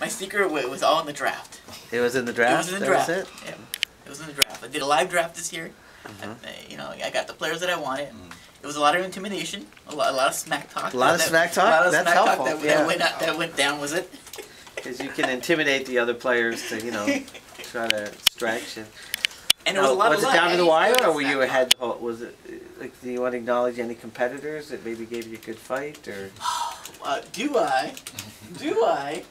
My secret was all in the draft. It was in the draft? It was in the draft. That was it? Yeah, it was in the draft. I did a live draft this year. You know, I got the players that I wanted. It was a lot of intimidation, a lot of smack talk. A lot of smack talk? A lot of That's smack helpful. talk that went down, was it? Because you can intimidate the other players to, you know, try to stretch. And it was a lot was of it down to the wire, or were you smack ahead? Was it like, do you want to acknowledge any competitors that maybe gave you a good fight, or? Do I? Do I?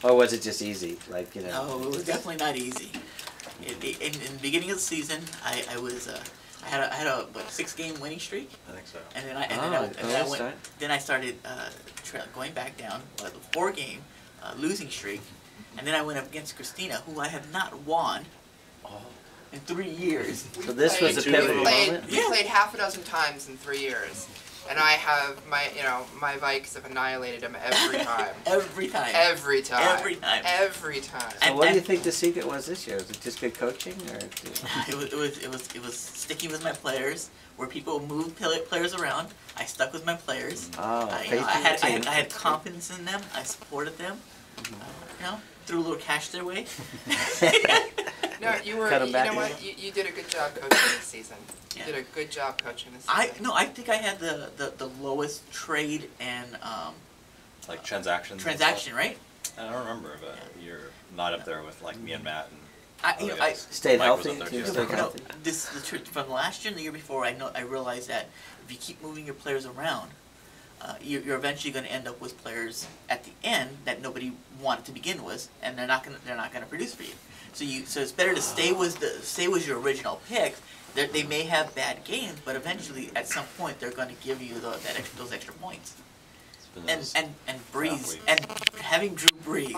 Or was it just easy, like, you know? No, it was definitely not easy. In the beginning of the season, I had a 6-game winning streak. I think so. And then I started going back down, a 4-game losing streak, and then I went up against Christina, who I have not won in 3 years. So this was a pivotal moment. We played half a dozen times in 3 years. And I have my Vikes have annihilated him every time. Every time. Every time. Every time. Every time. So what do you think the secret was this year? Was it just good coaching, or? It was sticking with my players. Where people moved players around, I stuck with my players. Oh, I had confidence in them. I supported them. You know, threw a little cash their way. No, you were. You know what? You did a good job coaching this season. You did a good job coaching this season. I think I had the lowest trade and like transaction, right? I don't remember, but you're not up there with like me and Matt and. I stayed Mike was healthy. up there, too. Stayed healthy. From last year and the year before, I realized that if you keep moving your players around, you're eventually going to end up with players at the end that nobody wanted to begin with, and they're not going to produce for you. So it's better to stay with your original pick. They may have bad games, but eventually at some point they're going to give you those extra points. And Breeze and having Drew Brees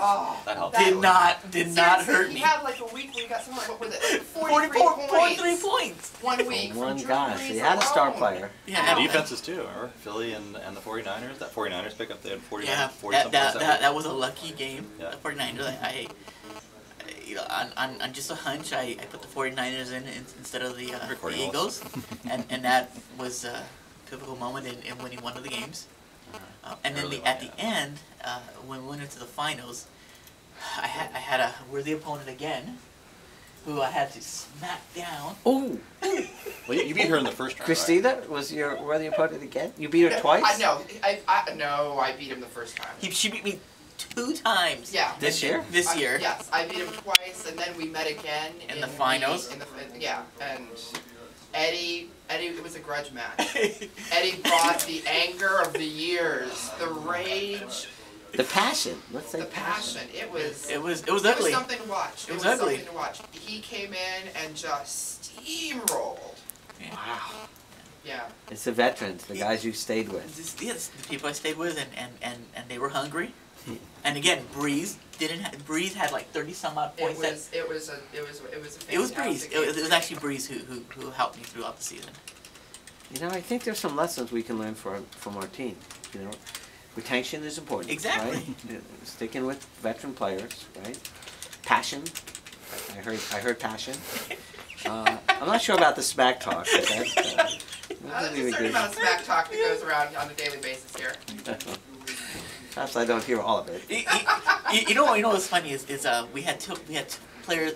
that helped. did not hurt me. You had like a week where you got something like, what was it? 43 points. 1 week. One guy. So you had a star player. Yeah, The defenses too. Remember Philly and the 49ers? That 49ers pickup, they had 49, yeah, 40 something. that was a lucky game. Yeah. The 49ers. On just a hunch, I put the 49ers in instead of the Eagles, and that was a pivotal moment in winning one of the games. And then at the end, when we went into the finals, I had a worthy opponent again, who I had to smack down. Oh! Well, you beat her in the first round. Christina was your worthy opponent again? You beat her twice? No, I beat him the first time. She beat me 2 times. Yeah. This year? This year. Yes, I beat him twice, and then we met again in the finals. And Eddie, it was a grudge match. Eddie brought the anger of the years, the rage, the passion. Let's say the passion. It was ugly. It was something to watch. It was ugly. Something to watch. He came in and just steamrolled. Wow. Yeah. It's the veterans, the guys you stayed with. Yes, the people I stayed with, and they were hungry. And again, Breeze had like 30 some odd points. It was Breeze. It was actually Breeze who helped me throughout the season. You know, I think there's some lessons we can learn from our team. You know, retention is important. Exactly. Right? Sticking with veteran players, right? Passion. I heard passion. I'm not sure about the smack talk. There's a certain amount of smack talk that goes around on a daily basis here. Perhaps I don't hear all of it. You know what's funny is we had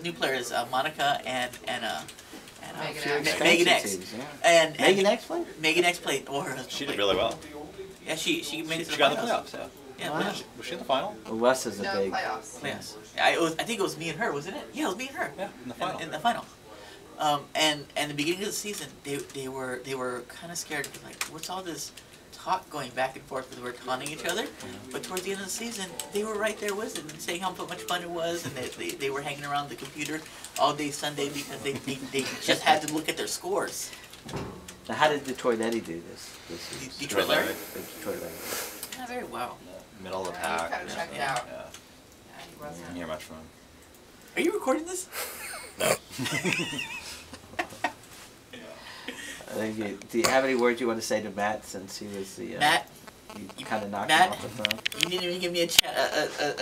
new players, Monica and Megan X. And Megan X played? Megan X played, or her husband. She did really well. Yeah, she made it to the got finals. the playoffs. Yeah, Wow. Was she in the final? Well, Wes is a No, big. playoffs. Yes. I think it was me and her, wasn't it? Yeah, it was me and her. Yeah, in the final. In the final. And the beginning of the season, they were kind of scared. Like, what's all this talk going back and forth because we were taunting each other? But towards the end of the season, they were right there with it and saying how much fun it was, and they were hanging around the computer all day Sunday because they just had to look at their scores. Now, how did Detroit Eddie do this season? Detroit Larry? Detroit Larry. Not very well. Middle of the He's pack. kind of checked Yeah. out. Yeah. He wasn't. Didn't hear much from him. Are you recording this? No. Do you have any words you want to say to Matt since he was the Matt, you kind of knocked Matt, him off the throne? you didn't even give me a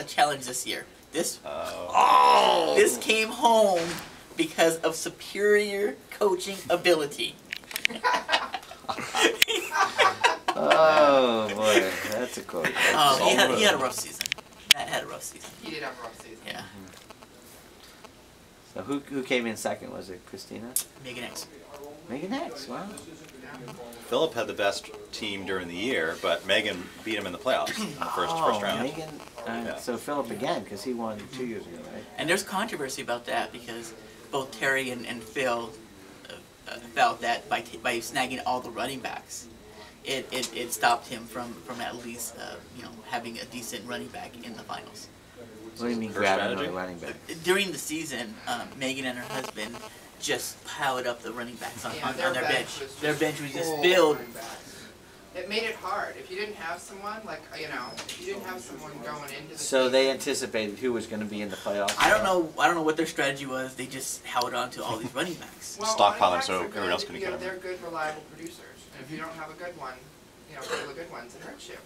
challenge this year. This Oh. this came home because of superior coaching ability. Oh boy, that's a quote. He had a rough season. Matt had a rough season. He did have a rough season. Yeah. So who came in second? Was it Christina? Megan X. Megan X. Wow. Philip had the best team during the year, but Megan beat him in the playoffs in the first round. Megan. Yeah. So Philip again, because he won 2 years ago, right? And there's controversy about that because both Terry and Phil felt that by snagging all the running backs, it stopped him from at least having a decent running back in the finals. What do you mean Her grabbing strategy? another running back? During the season, Megan and her husband just piled up the running backs on their bench. Was Their bench was just full filled. running backs. It made it hard. If you didn't have someone, if you didn't have someone going into the So season, they anticipated who was going to be in the playoffs. I don't know what their strategy was. They just held on to all these running backs. well, Stockpiling running backs so are good, everyone else couldn't get 'em. They're good, reliable producers. And if you don't have a good one, a couple of good ones, it hurts you.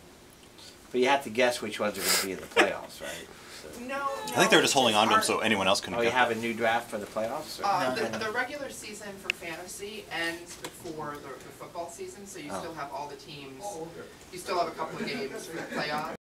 But you have to guess which ones are going to be in the playoffs, right? So. No, I think they were just holding on to him so anyone else couldn't Oh, you get have them. a new draft for the playoffs? Or? The regular season for fantasy ends before the football season, so you Oh. still have all the teams. You still have a couple of games for the playoffs,